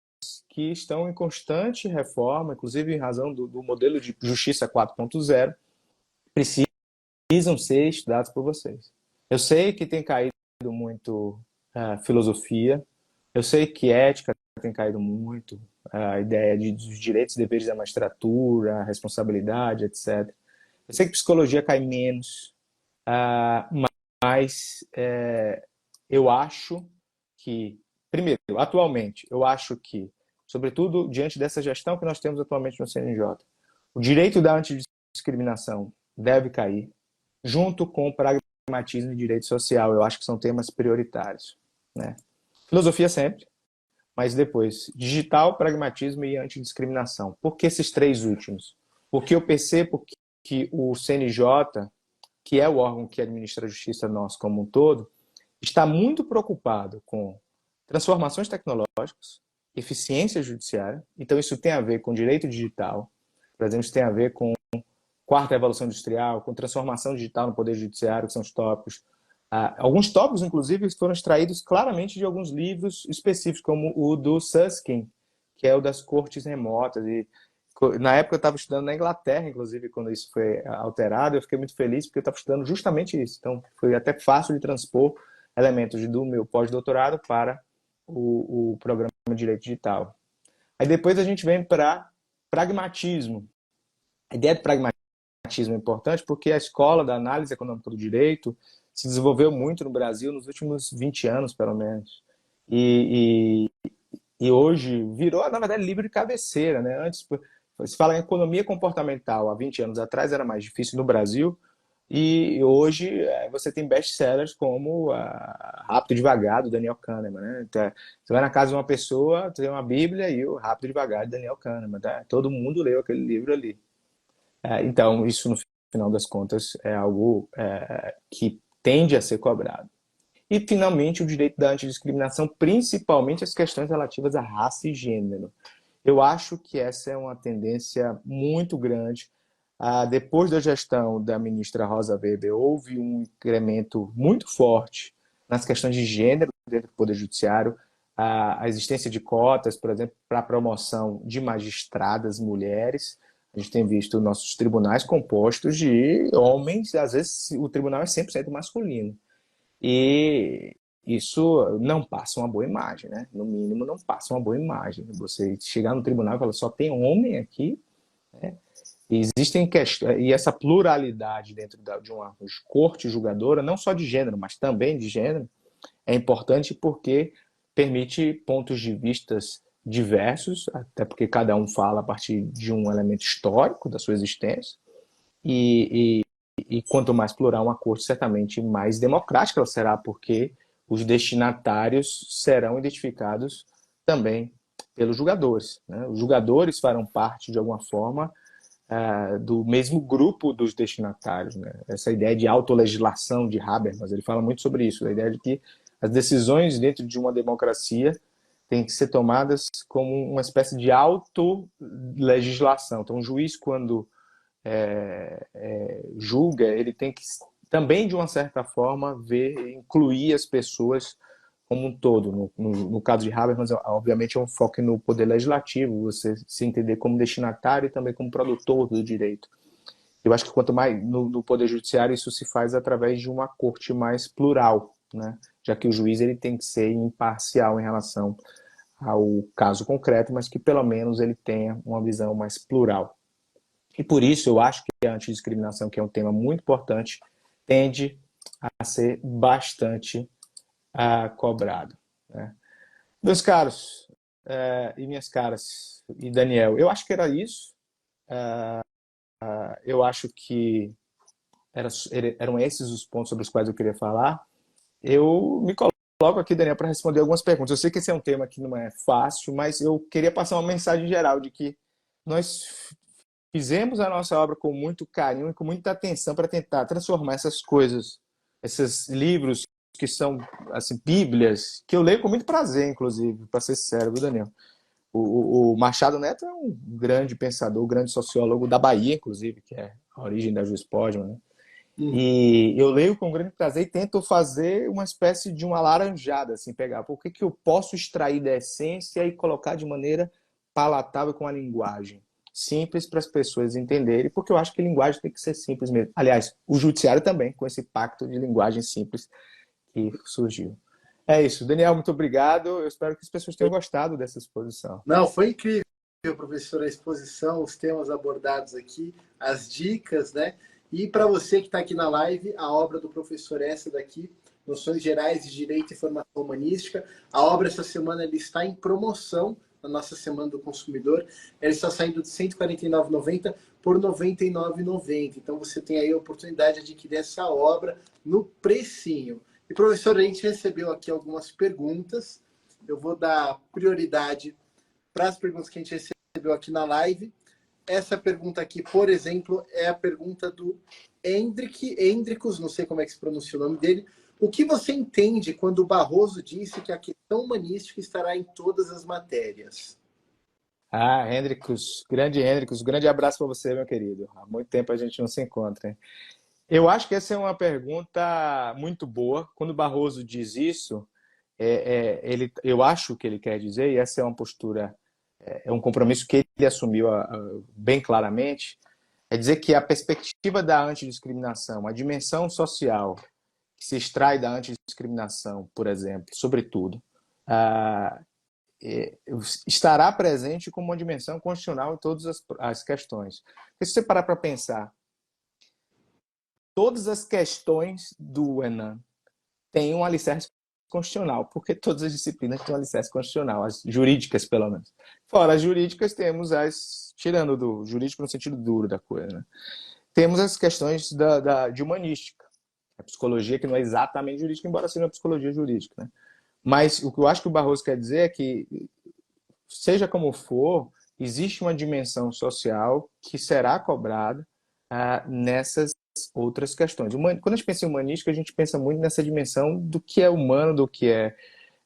que estão em constante reforma, inclusive em razão do modelo de justiça 4.0, precisam ser estudados por vocês. Eu sei que tem caído muito filosofia, eu sei que ética tem caído muito, a ideia dos direitos e deveres da magistratura, a responsabilidade, etc. Eu sei que psicologia cai menos, mas eu acho que, primeiro, atualmente, eu acho que, sobretudo diante dessa gestão que nós temos atualmente no CNJ, o direito da antidiscriminação deve cair, junto com o pragmatismo e direito social. Eu acho que são temas prioritários, né? Filosofia sempre, mas depois, digital, pragmatismo e antidiscriminação. Por que esses três últimos? Porque eu percebo que o CNJ, que é o órgão que administra a justiça nossa como um todo, está muito preocupado com transformações tecnológicas, eficiência judiciária. Então, isso tem a ver com direito digital, por exemplo, isso tem a ver com quarta revolução industrial, com transformação digital no Poder Judiciário, que são os tópicos. Alguns tópicos, inclusive, foram extraídos claramente de alguns livros específicos, como o do Susskind, que é o das cortes remotas. E, na época, eu estava estudando na Inglaterra, inclusive, quando isso foi alterado. Eu fiquei muito feliz, porque eu estava estudando justamente isso. Então, foi até fácil de transpor elementos do meu pós-doutorado para o programa de Direito Digital. Aí depois a gente vem para pragmatismo. A ideia do pragmatismo é importante porque a escola da análise econômica do direito se desenvolveu muito no Brasil nos últimos 20 anos, pelo menos. E hoje virou, na verdade, livro de cabeceira, né? Antes, se fala em economia comportamental, há 20 anos atrás era mais difícil no Brasil, e hoje você tem best-sellers como Rápido e Devagar, do Daniel Kahneman, né? Então, você vai na casa de uma pessoa, tem uma Bíblia e o Rápido e Devagar, de Daniel Kahneman. Tá? Todo mundo leu aquele livro ali. Então, isso, no final das contas, é algo que tende a ser cobrado. E, finalmente, o direito da antidiscriminação, principalmente as questões relativas à raça e gênero. Eu acho que essa é uma tendência muito grande. Depois da gestão da ministra Rosa Weber, houve um incremento muito forte nas questões de gênero dentro do Poder Judiciário, a existência de cotas, por exemplo, para a promoção de magistradas mulheres. A gente tem visto nossos tribunais compostos de homens, às vezes o tribunal é 100% masculino. E isso não passa uma boa imagem, né? No mínimo, não passa uma boa imagem. Você chegar no tribunal e falar, só tem homem aqui, né? E existem questões, e essa pluralidade dentro de uma corte julgadora, não só de gênero, mas também de gênero, é importante porque permite pontos de vistas diversos, até porque cada um fala a partir de um elemento histórico da sua existência, e quanto mais plural uma corte, certamente mais democrática ela será, porque os destinatários serão identificados também pelos julgadores, né? Os julgadores farão parte, de alguma forma, do mesmo grupo dos destinatários, né? Essa ideia de autolegislação de Habermas, ele fala muito sobre isso, a ideia de que as decisões dentro de uma democracia têm que ser tomadas como uma espécie de autolegislação. Então, o juiz, quando julga, ele tem que também, de uma certa forma, incluir as pessoas como um todo. No caso de Habermas, obviamente, é um foco no poder legislativo, você se entender como destinatário e também como produtor do direito. Eu acho que quanto mais no poder judiciário, isso se faz através de uma corte mais plural, né? Já que o juiz ele tem que ser imparcial em relação ao caso concreto, mas que pelo menos ele tenha uma visão mais plural. E por isso eu acho que a antidiscriminação, que é um tema muito importante, tende a ser bastante cobrado, né? Meus caros e minhas caras, e Daniel, eu acho que era isso. Eu acho que eram esses os pontos sobre os quais eu queria falar. Eu me coloco aqui, Daniel, para responder algumas perguntas. Eu sei que esse é um tema que não é fácil, mas eu queria passar uma mensagem geral de que nós fizemos a nossa obra com muito carinho e com muita atenção para tentar transformar essas coisas, esses livros que são, assim, bíblias, que eu leio com muito prazer, inclusive, para ser sincero, viu, Daniel? O Machado Neto é um grande pensador, um grande sociólogo da Bahia, inclusive, que é a origem da Juiz Pódima, né? E eu leio com grande prazer e tento fazer uma espécie de uma laranjada, assim, pegar o que eu posso extrair da essência e colocar de maneira palatável com a linguagem simples para as pessoas entenderem, porque eu acho que a linguagem tem que ser simples mesmo. Aliás, o judiciário também, com esse pacto de linguagem simples que surgiu. É isso. Daniel, muito obrigado. Eu espero que as pessoas tenham gostado dessa exposição. Não, foi incrível, professor, a exposição, os temas abordados aqui, as dicas, né? E para você que está aqui na live, a obra do professor é essa daqui, Noções Gerais de Direito e Formação Humanística. A obra essa semana ele está em promoção na nossa Semana do Consumidor. Ela está saindo de R$ 149,90 por R$ 99,90. Então você tem aí a oportunidade de adquirir essa obra no precinho. E, professor, a gente recebeu aqui algumas perguntas. Eu vou dar prioridade para as perguntas que a gente recebeu aqui na live. Essa pergunta aqui, por exemplo, é a pergunta do Hendricos, não sei como é que se pronuncia o nome dele. O que você entende quando o Barroso disse que a questão humanística estará em todas as matérias? Ah, Hendricus, grande abraço para você, meu querido. Há muito tempo a gente não se encontra, hein? Eu acho que essa é uma pergunta muito boa. Quando o Barroso diz isso, eu acho que ele quer dizer, e essa é uma postura, é um compromisso que ele assumiu bem claramente, é dizer que a perspectiva da antidiscriminação, a dimensão social que se extrai da antidiscriminação, por exemplo, sobretudo, ah, estará presente como uma dimensão constitucional em todas as questões. Porque se você parar para pensar, todas as questões do Enem têm um alicerce constitucional, porque todas as disciplinas têm um alicerce constitucional, as jurídicas, pelo menos. Fora as jurídicas, temos tirando do jurídico no sentido duro da coisa, né? Temos as questões de humanística, a psicologia, que não é exatamente jurídica, embora seja uma psicologia jurídica, né? Mas o que eu acho que o Barroso quer dizer é que, seja como for, existe uma dimensão social que será cobrada nessas outras questões. Quando a gente pensa em humanística, a gente pensa muito nessa dimensão do que é humano, do que é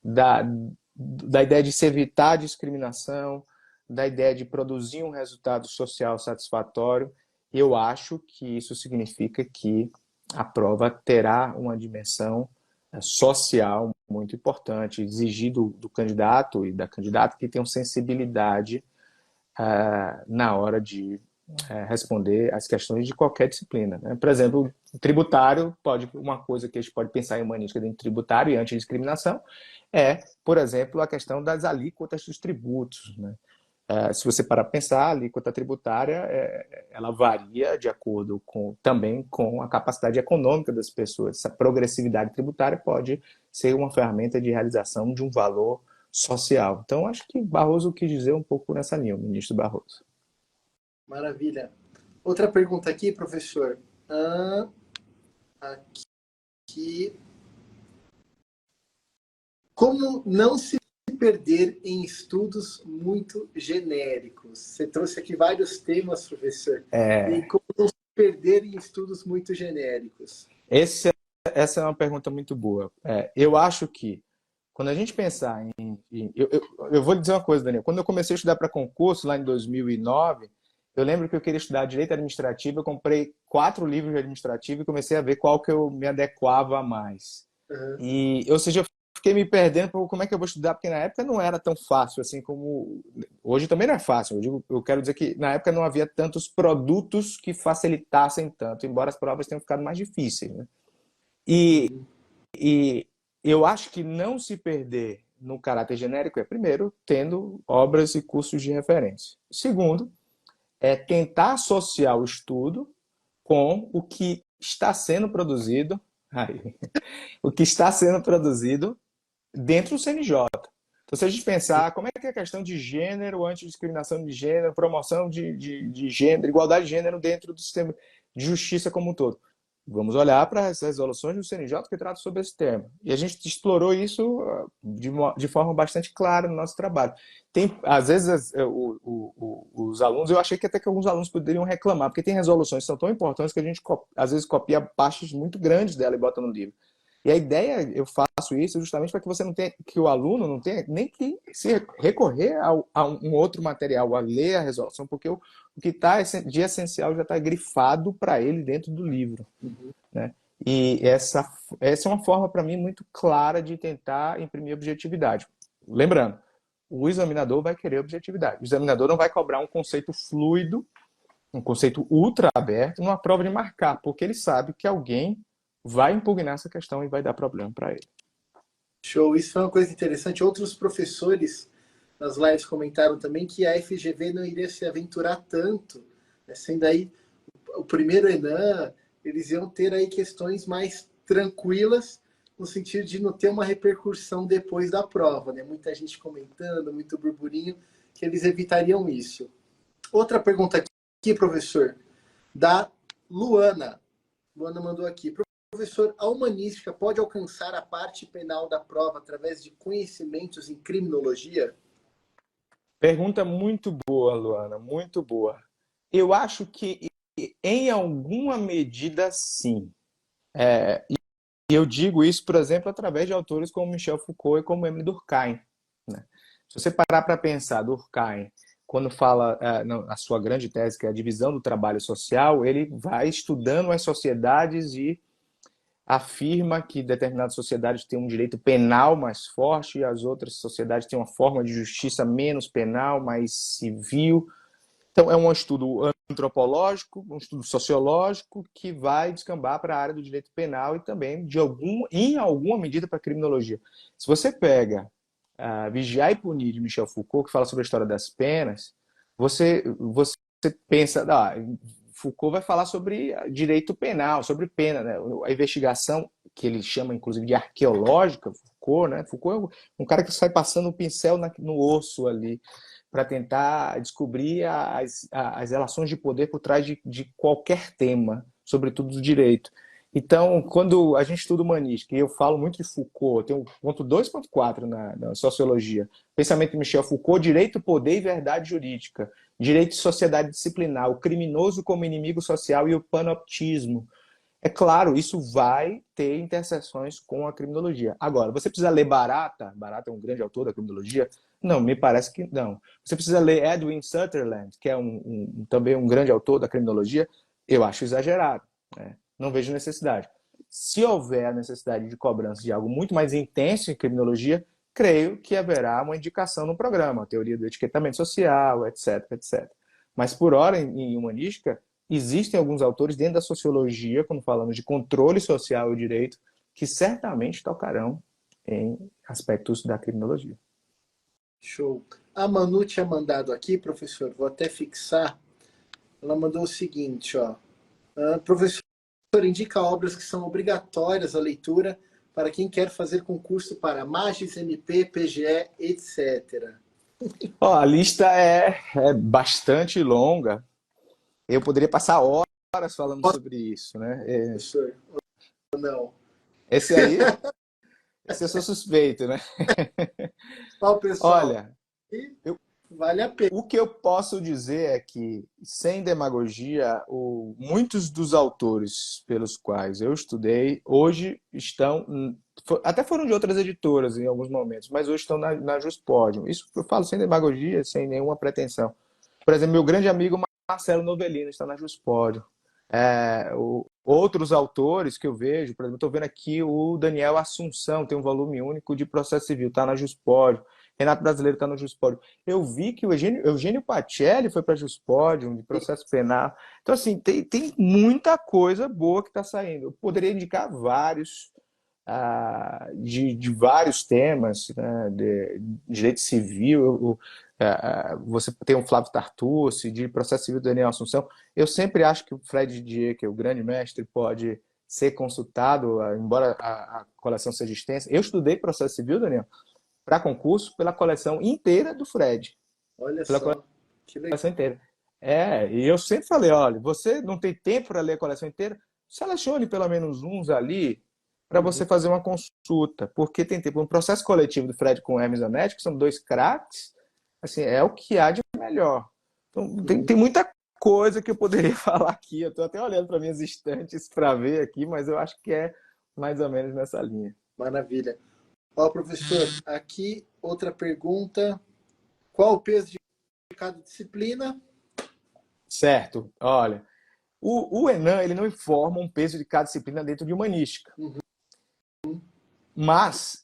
da ideia de se evitar a discriminação, da ideia de produzir um resultado social satisfatório. Eu acho que isso significa que a prova terá uma dimensão social muito importante, exigir do candidato e da candidata que tenham sensibilidade na hora de responder às questões de qualquer disciplina, né? Por exemplo, tributário, uma coisa que a gente pode pensar em humanística dentro de tributário e antidiscriminação é, por exemplo, a questão das alíquotas dos tributos, né? Se você parar para pensar, a alíquota tributária ela varia de acordo também com a capacidade econômica das pessoas. Essa progressividade tributária pode ser uma ferramenta de realização de um valor social. Então, acho que Barroso quis dizer um pouco nessa linha, o ministro Barroso. Maravilha. Outra pergunta aqui, professor. Aqui. Como não se perder em estudos muito genéricos? Você trouxe aqui vários temas, professor. E como não se perder em estudos muito genéricos? Essa é uma pergunta muito boa. Eu acho que, quando a gente pensar eu vou lhe dizer uma coisa, Daniel. Quando eu comecei a estudar para concurso, lá em 2009, eu lembro que eu queria estudar direito administrativo, eu comprei 4 livros de administrativo e comecei a ver qual que eu me adequava mais. Ou seja, eu fiquei me perdendo por como é que eu vou estudar, porque na época não era tão fácil assim como... Hoje também não é fácil. Eu quero dizer que na época não havia tantos produtos que facilitassem tanto, embora as provas tenham ficado mais difíceis, né? E eu acho que não se perder no caráter genérico primeiro, tendo obras e cursos de referência. Segundo, tentar associar o estudo com o que está sendo produzido, o que está sendo produzido dentro do CNJ. Então, se a gente pensar como é que é a questão de gênero, antidiscriminação de gênero, promoção de gênero, igualdade de gênero dentro do sistema de justiça como um todo. Vamos olhar para as resoluções do CNJ que tratam sobre esse tema. E a gente explorou isso de forma bastante clara no nosso trabalho. Às vezes, os alunos, eu achei que até que alguns alunos poderiam reclamar, porque tem resoluções que são tão importantes que a gente, às vezes, copia partes muito grandes dela e bota no livro. E a ideia, eu faço isso justamente para que você não tenha, que o aluno não tenha nem que se recorrer a um outro material, a ler a resolução, porque o que está de essencial já está grifado para ele dentro do livro, né? E essa é uma forma, para mim, muito clara de tentar imprimir objetividade. Lembrando, o examinador vai querer objetividade. O examinador não vai cobrar um conceito fluido, um conceito ultra aberto, numa prova de marcar, porque ele sabe que alguém vai impugnar essa questão e vai dar problema para ele. Show, isso foi uma coisa interessante. Outros professores nas lives comentaram também que a FGV não iria se aventurar tanto, né? Sendo aí o primeiro Enem, eles iam ter aí questões mais tranquilas, no sentido de não ter uma repercussão depois da prova, né? Muita gente comentando, muito burburinho, que eles evitariam isso. Outra pergunta aqui, professor, da Luana. Luana mandou aqui. Professor, a humanística pode alcançar a parte penal da prova através de conhecimentos em criminologia? Pergunta muito boa, Luana, muito boa. Eu acho que, em alguma medida, sim. eu digo isso, por exemplo, através de autores como Michel Foucault e como Emile Durkheim, né? Se você parar para pensar, Durkheim, quando fala a sua grande tese, que é a divisão do trabalho social, ele vai estudando as sociedades e afirma que determinadas sociedades têm um direito penal mais forte e as outras sociedades têm uma forma de justiça menos penal, mais civil. Então, é um estudo antropológico, um estudo sociológico que vai descambar para a área do direito penal e também, em alguma medida, para a criminologia. Se você pega Vigiar e Punir, de Michel Foucault, que fala sobre a história das penas, você pensa, Foucault vai falar sobre direito penal, sobre pena, né? A investigação, que ele chama, inclusive, de arqueológica, Foucault, né? Foucault é um cara que sai passando o pincel no osso ali, para tentar descobrir as relações de poder por trás de qualquer tema, sobretudo do direito. Então, quando a gente estuda humanística, e eu falo muito de Foucault, tem o ponto 2.4 na sociologia, pensamento de Michel Foucault, direito, poder e verdade jurídica, direito e sociedade disciplinar, o criminoso como inimigo social e o panoptismo. É claro, isso vai ter interseções com a criminologia. Agora, você precisa ler Barata, Barata é um grande autor da criminologia? Não, me parece que não. Você precisa ler Edwin Sutherland, que é também um grande autor da criminologia? Eu acho exagerado, né? Não vejo necessidade. Se houver a necessidade de cobrança de algo muito mais intenso em criminologia, creio que haverá uma indicação no programa, a teoria do etiquetamento social, etc, etc. Mas, por hora, em humanística, existem alguns autores dentro da sociologia, quando falamos de controle social e direito, que certamente tocarão em aspectos da criminologia. Show. A Manu tinha mandado aqui, professor, vou até fixar. Ela mandou o seguinte, ó. Professor, indica obras que são obrigatórias a leitura para quem quer fazer concurso para Magis, MP, PGE, etc. Ó, a lista é bastante longa. Eu poderia passar horas falando sobre isso, né? Professor, não. Esse aí, esse eu sou suspeito, né? Ó, pessoal, Olha, eu, vale a pena. o que eu posso dizer é que, sem demagogia, muitos dos autores pelos quais eu estudei hoje estão, até foram de outras editoras em alguns momentos, mas hoje estão na Juspodium. Isso eu falo sem demagogia, sem nenhuma pretensão. Por exemplo, meu grande amigo Marcelo Novellino está na Juspodium. Outros autores que eu vejo, por exemplo, estou vendo aqui o Daniel Assunção, tem um volume único de processo civil, está na Juspodium. Renato Brasileiro está no Juspodium. Eu vi que o Eugênio Pacelli foi para a Juspodium, de processo penal. Então, assim, tem muita coisa boa que está saindo. Eu poderia indicar vários, de vários temas, né, de direito civil. Você tem o Flávio Tartucci, de processo civil do Daniel Assunção. Eu sempre acho que o Fred Didier, que é o grande mestre, pode ser consultado, embora a coleção seja extensa. Eu estudei processo civil, Daniel, para concurso pela coleção inteira do Fred. Olha Pela só, que legal. coleção inteira. E eu sempre falei, olha, você não tem tempo para ler a coleção inteira? Selecione pelo menos uns ali para você fazer uma consulta, porque tem tempo. Um processo coletivo do Fred com o Hermes Zanetti, que são dois craques, assim, é o que há de melhor. Então, tem muita coisa que eu poderia falar aqui. Eu estou até olhando para minhas estantes para ver aqui, mas eu acho que é mais ou menos nessa linha. Maravilha. Ó, professor, aqui outra pergunta. Qual o peso de cada disciplina? Certo. Olha, o Enem ele não informa um peso de cada disciplina dentro de humanística. Mas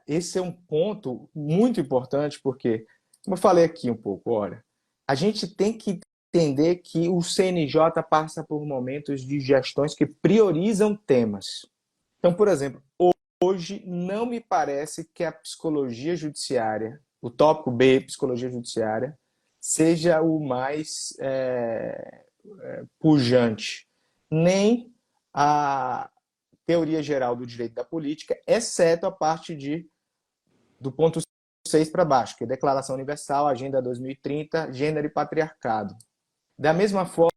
esse é um ponto muito importante porque, como eu falei aqui um pouco, olha, a gente tem que entender que o CNJ passa por momentos de gestões que priorizam temas. Então, por exemplo, hoje não me parece que a psicologia judiciária, o tópico B, psicologia judiciária, seja o mais pujante. Nem a teoria geral do direito da política, exceto a parte do ponto 6 para baixo, que é Declaração Universal, Agenda 2030, Gênero e Patriarcado. Da mesma forma,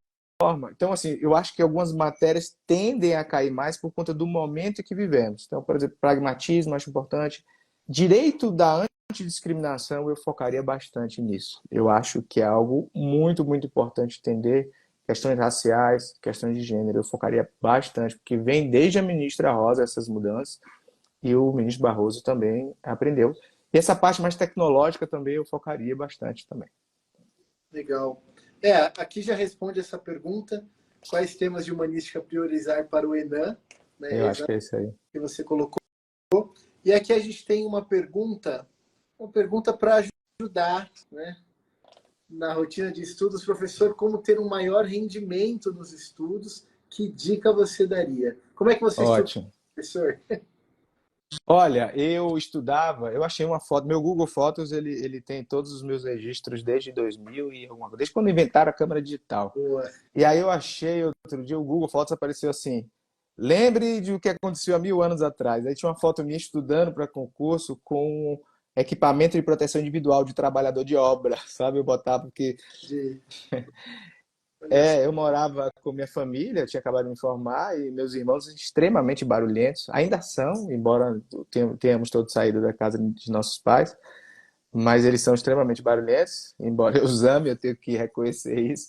então, assim, eu acho que algumas matérias tendem a cair mais por conta do momento em que vivemos. Então, por exemplo, pragmatismo, acho importante. Direito da antidiscriminação, eu focaria bastante nisso. Eu acho que é algo muito, muito importante entender questões raciais, questões de gênero. Eu focaria bastante, porque vem desde a ministra Rosa essas mudanças, e o ministro Barroso também aprendeu. E essa parte mais tecnológica também eu focaria bastante também. Legal. Aqui já responde essa pergunta. Quais temas de humanística priorizar para o Enem? Né, Eu acho que é isso aí. que você colocou. E aqui a gente tem uma pergunta para ajudar, né, na rotina de estudos. Professor, como ter um maior rendimento nos estudos? Que dica você daria? Como é que você estuda, Ótimo. professor? Olha, eu achei uma foto, meu Google Fotos, ele tem todos os meus registros desde 2000 e alguma coisa, desde quando inventaram a câmera digital. Boa. E aí eu achei, outro dia, o Google Fotos apareceu assim, lembre de o que aconteceu há 1000 anos atrás. Aí tinha uma foto minha estudando para concurso com equipamento de proteção individual de trabalhador de obra, sabe? Eu botava porque De... Olha só. eu morava com minha família, tinha acabado de me formar, e meus irmãos extremamente barulhentos, ainda são, embora tenhamos todos saído da casa de nossos pais, mas eles são extremamente barulhentos, embora eu os ame, eu tenho que reconhecer isso.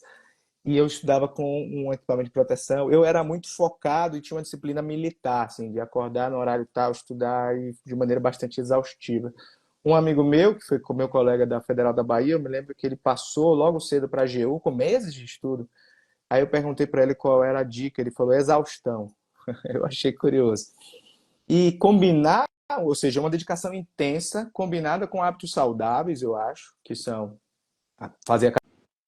E eu estudava com um equipamento de proteção. Eu era muito focado e tinha uma disciplina militar, assim, de acordar no horário tal, estudar e de maneira bastante exaustiva. Um amigo meu, que foi com meu colega da Federal da Bahia, eu me lembro que ele passou logo cedo para a AGU com meses de estudo. Aí eu perguntei para ele qual era a dica, ele falou exaustão. Eu achei curioso. E combinar, ou seja, uma dedicação intensa, combinada com hábitos saudáveis, eu acho, que são fazer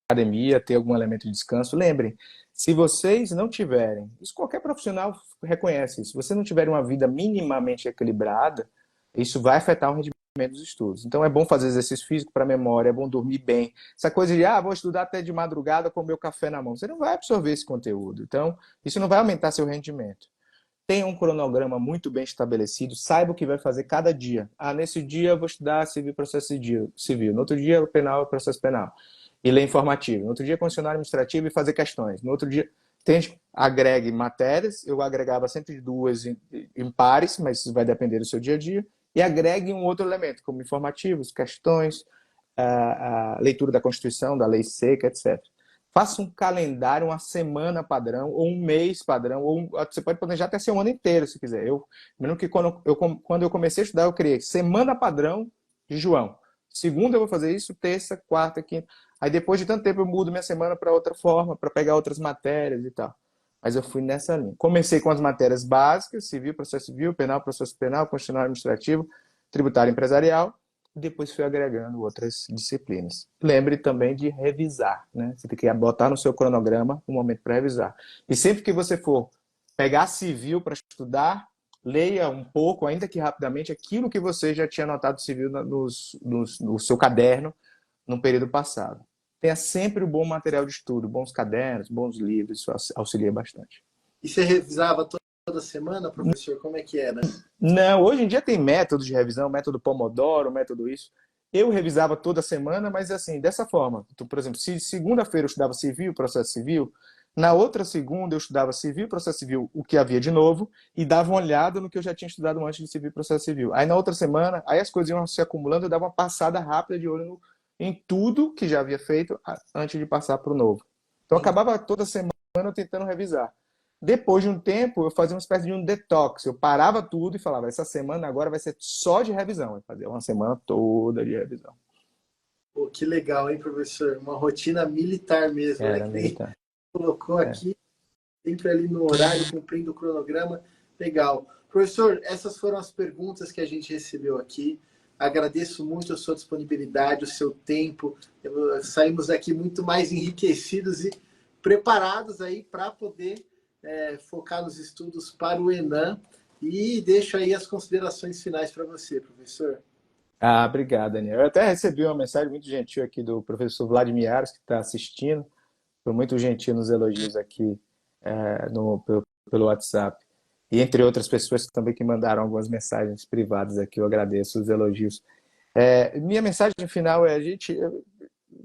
academia, ter algum elemento de descanso. Lembrem, se vocês não tiverem, isso qualquer profissional reconhece isso, se você não tiver uma vida minimamente equilibrada, isso vai afetar o rendimento dos estudos. Então é bom fazer exercício físico para a memória, é bom dormir bem. Essa coisa de, vou estudar até de madrugada com o meu café na mão. Você não vai absorver esse conteúdo. Então, isso não vai aumentar seu rendimento. Tenha um cronograma muito bem estabelecido, saiba o que vai fazer cada dia. Nesse dia eu vou estudar civil e processo civil, no outro dia penal e processo penal. E ler informativo. No outro dia constitucional administrativo e fazer questões. No outro dia agregue matérias, eu agregava sempre duas em pares, mas isso vai depender do seu dia a dia, e agregue um outro elemento, como informativos, questões, a leitura da Constituição, da lei seca, etc. Faça um calendário, uma semana padrão, ou um mês padrão, ou você pode planejar até ser um ano inteiro, se quiser. Eu lembro que quando eu comecei a estudar, eu criei semana padrão de João. Segunda eu vou fazer isso, terça, quarta, quinta. Aí depois de tanto tempo eu mudo minha semana para outra forma, para pegar outras matérias e tal. Mas eu fui nessa linha. Comecei com as matérias básicas, civil, processo civil, penal, processo penal, constitucional administrativo, tributário empresarial, e depois fui agregando outras disciplinas. Lembre também de revisar, né? Você tem que botar no seu cronograma um momento para revisar. E sempre que você for pegar civil para estudar, leia um pouco, ainda que rapidamente, aquilo que você já tinha anotado civil no seu caderno no período passado. Tenha sempre um bom material de estudo, bons cadernos, bons livros, isso auxilia bastante. E você revisava toda semana, professor? Como é que era? Não, hoje em dia tem métodos de revisão, método Pomodoro, método isso. Eu revisava toda semana, mas assim, dessa forma. Então, por exemplo, se segunda-feira eu estudava civil, processo civil, na outra segunda eu estudava civil, processo civil, o que havia de novo, e dava uma olhada no que eu já tinha estudado antes de civil e processo civil. Aí na outra semana, aí as coisas iam se acumulando, eu dava uma passada rápida de olho em tudo que já havia feito antes de passar para o novo. Então eu acabava toda semana tentando revisar. Depois de um tempo, eu fazia uma espécie de um detox. Eu parava tudo e falava, essa semana agora vai ser só de revisão. Eu fazia uma semana toda de revisão. Pô, que legal, hein, professor? Uma rotina militar mesmo, né? Era Que nem militar. colocou É. aqui, sempre ali no horário, cumprindo o cronograma. Legal. Professor, essas foram as perguntas que a gente recebeu aqui. Agradeço muito a sua disponibilidade, o seu tempo. Saímos daqui muito mais enriquecidos e preparados aí para poder focar nos estudos para o Enem. E deixo aí as considerações finais para você, professor. Obrigado, Daniel. Eu até recebi uma mensagem muito gentil aqui do professor Vladimir Aros, que está assistindo. Foi muito gentil nos elogios aqui pelo WhatsApp. E entre outras pessoas também que mandaram algumas mensagens privadas aqui, eu agradeço os elogios. Minha mensagem final é,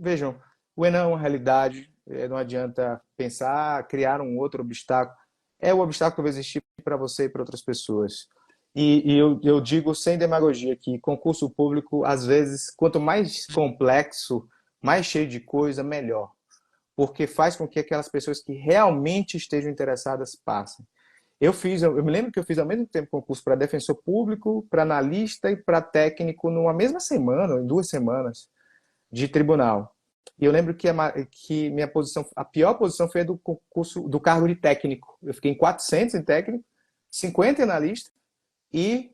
vejam, o Enem é uma realidade, não adianta pensar, criar um outro obstáculo. O obstáculo que vai existir para você e para outras pessoas. E eu digo sem demagogia que concurso público, às vezes, quanto mais complexo, mais cheio de coisa, melhor. porque faz com que aquelas pessoas que realmente estejam interessadas passem. Eu me lembro que eu fiz ao mesmo tempo concurso para defensor público, para analista e para técnico numa mesma semana, ou em 2 semanas, de tribunal. E eu lembro que minha posição, a pior posição foi a do concurso do cargo de técnico. Eu fiquei em 400 em técnico, 50 em analista e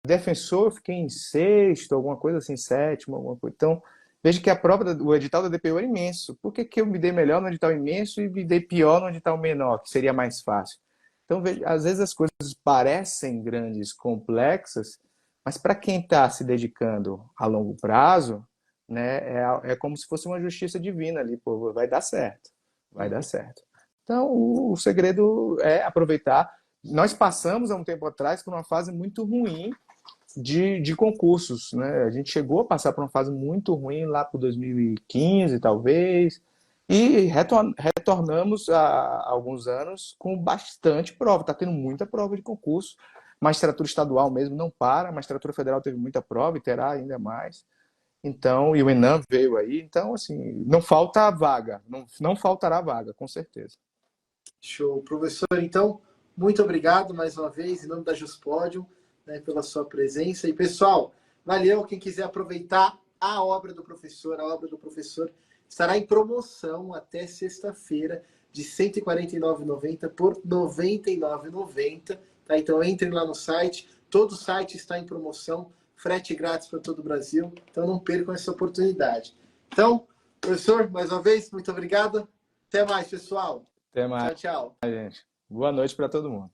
defensor eu fiquei em sexto, alguma coisa assim, sétimo, alguma coisa. Então, veja que a prova o edital da DPU era imenso. Por que que eu me dei melhor no edital imenso e me dei pior no edital menor, que seria mais fácil? Então, veja, às vezes as coisas parecem grandes, complexas, mas para quem está se dedicando a longo prazo, né, é como se fosse uma justiça divina ali, pô, vai dar certo, vai dar certo. Então, o segredo é aproveitar. Nós passamos há um tempo atrás por uma fase muito ruim de concursos, né? A gente chegou a passar por uma fase muito ruim lá por 2015, talvez, e retornamos há alguns anos com bastante prova. Está tendo muita prova de concurso. Magistratura estadual mesmo não para, a magistratura federal teve muita prova e terá ainda mais. Então, e o Enem veio aí. Então, assim, não falta vaga, não faltará vaga, com certeza. Show. Professor, então, muito obrigado mais uma vez, em nome da Juspodium, né, pela sua presença. E, pessoal, valeu. Quem quiser aproveitar a obra do professor, a obra do professor estará em promoção até sexta-feira, de R$ 149,90 por R$ 99,90. Tá? Então, entrem lá no site. Todo o site está em promoção. Frete grátis para todo o Brasil. Então, não percam essa oportunidade. Então, professor, mais uma vez, muito obrigado. Até mais, pessoal. Até mais, Tchau, tchau. gente. Boa noite para todo mundo.